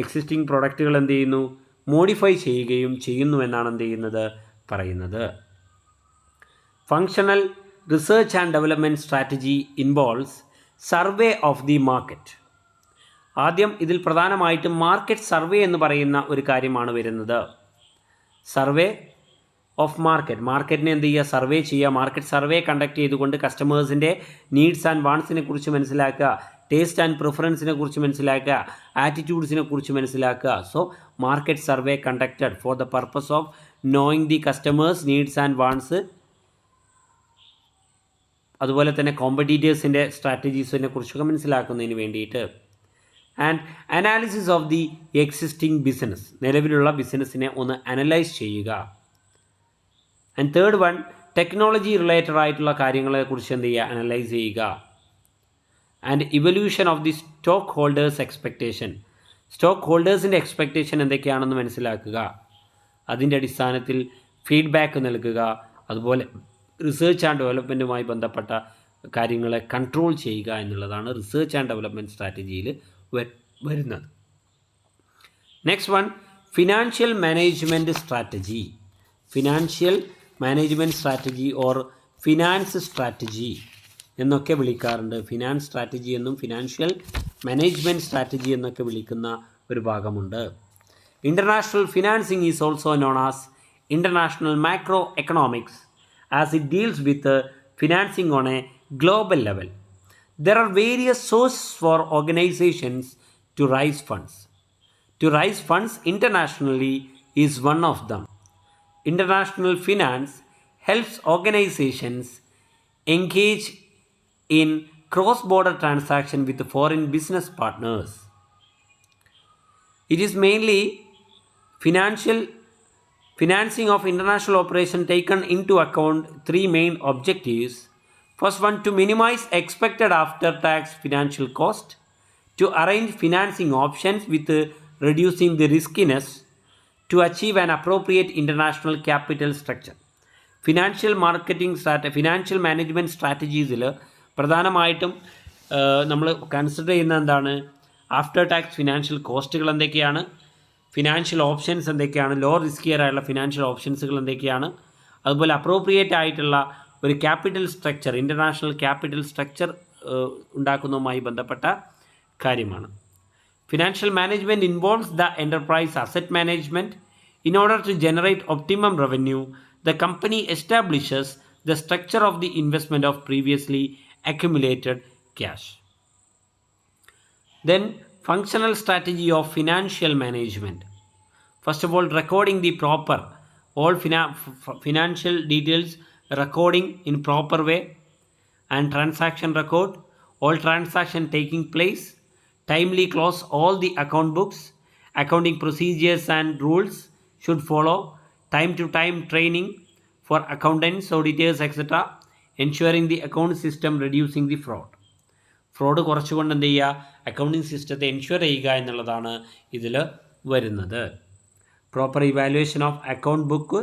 എക്സിസ്റ്റിംഗ് പ്രൊഡക്റ്റുകൾ എന്ത് ചെയ്യുന്നു, modify ചെയ്യുകയും ചെയ്യുന്നു എന്നാണ് എന്ത് ചെയ്യുന്നത് പറയുന്നത്. Functional research and development strategy involves survey of the market. ആദ്യം ഇതിൽ പ്രധാനമായിട്ടും മാർക്കറ്റ് സർവേ എന്ന് പറയുന്ന ഒരു കാര്യമാണ് വരുന്നത്. സർവേ ഓഫ് മാർക്കറ്റ്, മാർക്കറ്റിനെ എന്ത് ചെയ്യുക, സർവേ ചെയ്യുക. മാർക്കറ്റ് സർവേ കണ്ടക്ട് ചെയ്തുകൊണ്ട് കസ്റ്റമേഴ്സിൻ്റെ നീഡ്സ് ആൻഡ് വാണ്ട്സിനെ കുറിച്ച് മനസ്സിലാക്കുക, ടേസ്റ്റ് ആൻഡ് പ്രിഫറൻസിനെ കുറിച്ച് മനസ്സിലാക്കുക, ആറ്റിറ്റ്യൂഡ്സിനെ കുറിച്ച് മനസ്സിലാക്കുക. So market survey conducted for the purpose of knowing the customers needs and wants, അതുപോലെ തന്നെ കോമ്പറ്റീറ്റേഴ്സിൻ്റെ സ്ട്രാറ്റജീസിനെ കുറിച്ചൊക്കെ മനസ്സിലാക്കുന്നതിന് വേണ്ടിയിട്ട്. And analysis of the existing business, നിലവിലുള്ള ബിസിനസ്സിനെ ഒന്ന് അനലൈസ് ചെയ്യുക. And third one, technology related ആയിട്ടുള്ള കാര്യങ്ങളെക്കുറിച്ച് എന്ത് ചെയ്യുക, അനലൈസ് ചെയ്യുക. And evaluation of the stock holders expectation, stock ഹോൾഡേഴ്സിൻ്റെ എക്സ്പെക്റ്റേഷൻ എന്തൊക്കെയാണെന്ന് മനസ്സിലാക്കുക, അതിൻ്റെ അടിസ്ഥാനത്തിൽ ഫീഡ്ബാക്ക് നൽകുക. അതുപോലെ റിസർച്ച് ആൻഡ് ഡെവലപ്മെൻറ്റുമായി ബന്ധപ്പെട്ട കാര്യങ്ങളെ കൺട്രോൾ ചെയ്യുക എന്നുള്ളതാണ് റിസർച്ച് ആൻഡ് ഡെവലപ്മെൻറ്റ് സ്ട്രാറ്റജിയിൽ വരുന്നത്. Next one, financial management strategy. Financial management strategy or finance strategy എന്നൊക്കെ വിളിക്കാറുണ്ട്. ഫിനാൻസ് സ്ട്രാറ്റജി എന്നും ഫിനാൻഷ്യൽ മാനേജ്മെൻറ്റ് സ്ട്രാറ്റജി എന്നൊക്കെ വിളിക്കുന്ന ഒരു ഭാഗമുണ്ട്. International financing is also known as international macro economics as it deals with financing on a global level. There are various sources for organizations to raise funds. To raise funds internationally is one of them. International finance helps organizations engage in cross-border transaction with foreign business partners. It is mainly financing of international operation taken into account three main objectives. First one, to minimize expected after-tax financial cost, to arrange financing options with reducing the riskiness, to achieve an appropriate international capital structure. Financial management സ്ട്രാറ്റജീസിൽ പ്രധാനമായിട്ടും നമ്മൾ consider ചെയ്യുന്ന എന്താണ്, after tax financial കോസ്റ്റുകൾ എന്തൊക്കെയാണ്, financial options എന്തൊക്കെയാണ്, low riskier ആയിട്ടുള്ള financial ഓപ്ഷൻസുകൾ എന്തൊക്കെയാണ്, അതുപോലെ അപ്രോപ്രിയേറ്റ് ആയിട്ടുള്ള ഒരു capital structure, international capital structure ഉണ്ടാക്കുന്നതുമായി ബന്ധപ്പെട്ട കാര്യമാണ്. Financial management involves the enterprise asset management. In order to generate optimum revenue, the company establishes the structure of the investment of previously accumulated cash. Then functional strategy of financial management. First of all, recording the proper all financial details, recording in proper way, and transaction record, all transaction taking place, timely close all the account books, accounting procedures and rules should follow, time to time training for accountants, auditors, etc., ensuring the account system, reducing the fraud. Fraud കുറച്ചുകൊണ്ട് എന്ത് ചെയ്യുക, accounting സിസ്റ്റത്തെ ensure ചെയ്യുക എന്നുള്ളതാണ് ഇതിൽ വരുന്നത്. Proper evaluation of account book,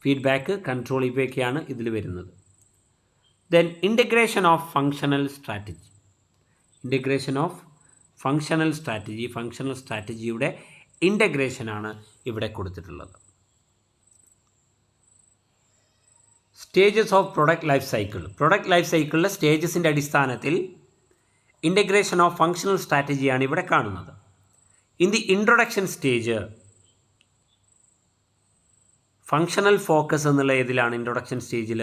feedback, control, ഇവയൊക്കെയാണ് ഇതിൽ വരുന്നത്. Then integration of functional strategy. Integration of functional strategy. Functional സ്ട്രാറ്റജിയുടെ ഇൻ്റഗ്രേഷനാണ് ഇവിടെ കൊടുത്തിട്ടുള്ളത്. Stages of product life cycle. Product life സൈക്കിളിലെ സ്റ്റേജസിൻ്റെ അടിസ്ഥാനത്തിൽ ഇൻ്റഗ്രേഷൻ ഓഫ് ഫങ്ഷണൽ സ്ട്രാറ്റജിയാണ് ഇവിടെ കാണുന്നത്. In the introduction stage functional focus എന്നുള്ള ഇതിലാണ് ഇൻട്രൊഡക്ഷൻ സ്റ്റേജിൽ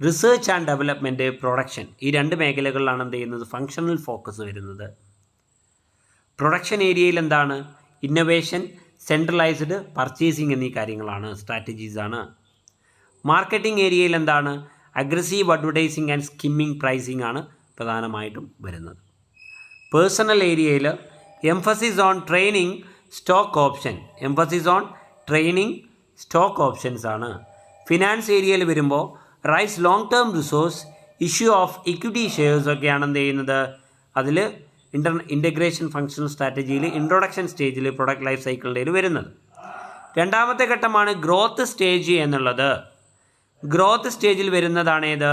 റിസർച്ച് ആൻഡ് ഡെവലപ്മെൻറ്റ്, പ്രൊഡക്ഷൻ, ഈ രണ്ട് മേഖലകളിലാണ് എന്ത് ചെയ്യുന്നത് ഫങ്ഷണൽ ഫോക്കസ് വരുന്നത്. പ്രൊഡക്ഷൻ ഏരിയയിൽ എന്താണ് ഇന്നൊവേഷൻ, സെൻട്രലൈസ്ഡ് പർച്ചേസിങ് എന്നീ കാര്യങ്ങളാണ്, സ്ട്രാറ്റജീസാണ്. മാർക്കറ്റിംഗ് ഏരിയയിൽ എന്താണ് aggressive advertising and skimming pricing ആണ് പ്രധാനമായിട്ടും വരുന്നത്. പേഴ്സണൽ ഏരിയയിൽ emphasis on training, stock option, emphasis on training, stock options ആണ്. ഫിനാൻസ് ഏരിയയിൽ വരുമ്പോൾ raise long term resource, issue of equity shares ഒക്കെയാണ് എന്ത് ചെയ്യുന്നത് അതിൽ ഇൻ്റഗ്രേഷൻ ഫങ്ഷണൽ സ്ട്രാറ്റജിയിൽ ഇൻട്രൊഡക്ഷൻ സ്റ്റേജിൽ പ്രൊഡക്റ്റ് ലൈഫ് സൈക്കിളിൻ്റെ വരുന്നത്. രണ്ടാമത്തെ ഘട്ടമാണ് ഗ്രോത്ത് സ്റ്റേജ് എന്നുള്ളത്. ഗ്രോത്ത് സ്റ്റേജിൽ വരുന്നതാണ് ഏത്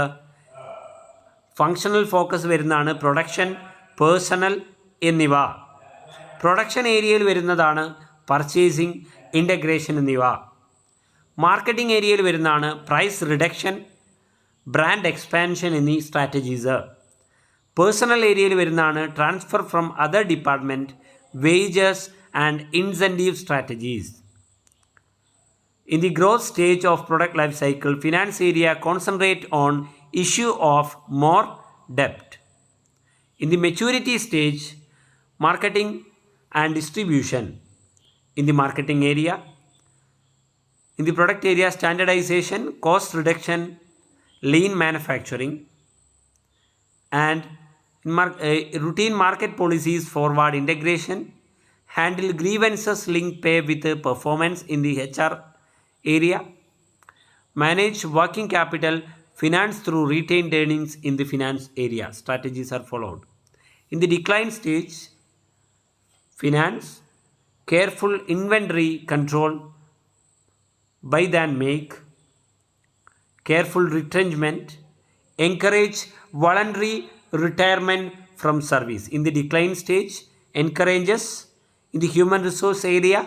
ഫങ്ഷണൽ ഫോക്കസ് വരുന്നതാണ് പ്രൊഡക്ഷൻ, പേഴ്സണൽ എന്നിവ. പ്രൊഡക്ഷൻ ഏരിയയിൽ വരുന്നതാണ് പർച്ചേസിങ്, ഇൻ്റഗ്രേഷൻ എന്നിവ. മാർക്കറ്റിംഗ് ഏരിയയിൽ വരുന്നതാണ് പ്രൈസ് റിഡക്ഷൻ, ബ്രാൻഡ് എക്സ്പാൻഷൻ എന്നീ സ്ട്രാറ്റജീസ്. പേഴ്സണൽ ഏരിയയിൽ വരുന്നതാണ് transfer from other department, wages and incentive strategies. In the growth stage of product life cycle, finance area concentrate on issue of more debt. In the maturity stage, marketing and distribution. In the marketing area, in the product area, standardization, cost reduction, lean manufacturing, and routine market policies, forward integration, handle grievances linked pay with performance in the HR area, manage working capital, finance through retained earnings in the finance area. Strategies are followed. In the decline stage, finance, careful inventory control, buy than make, careful retrenchment, encourage voluntary retirement from service. In the decline stage, encourages, in the human resource area,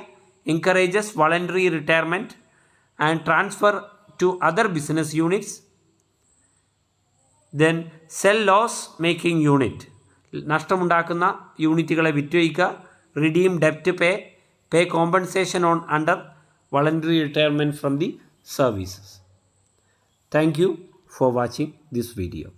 encourages voluntary retirement and transfer to other business units. Then sell loss making unit, നഷ്ടമുണ്ടാക്കുന്ന യൂണിറ്റുകളെ വിറ്റുവയ്ക്കുക. Redeem ഡെപ്റ്റ് pay compensation on under voluntary retirement from the services. Thank you for watching this video.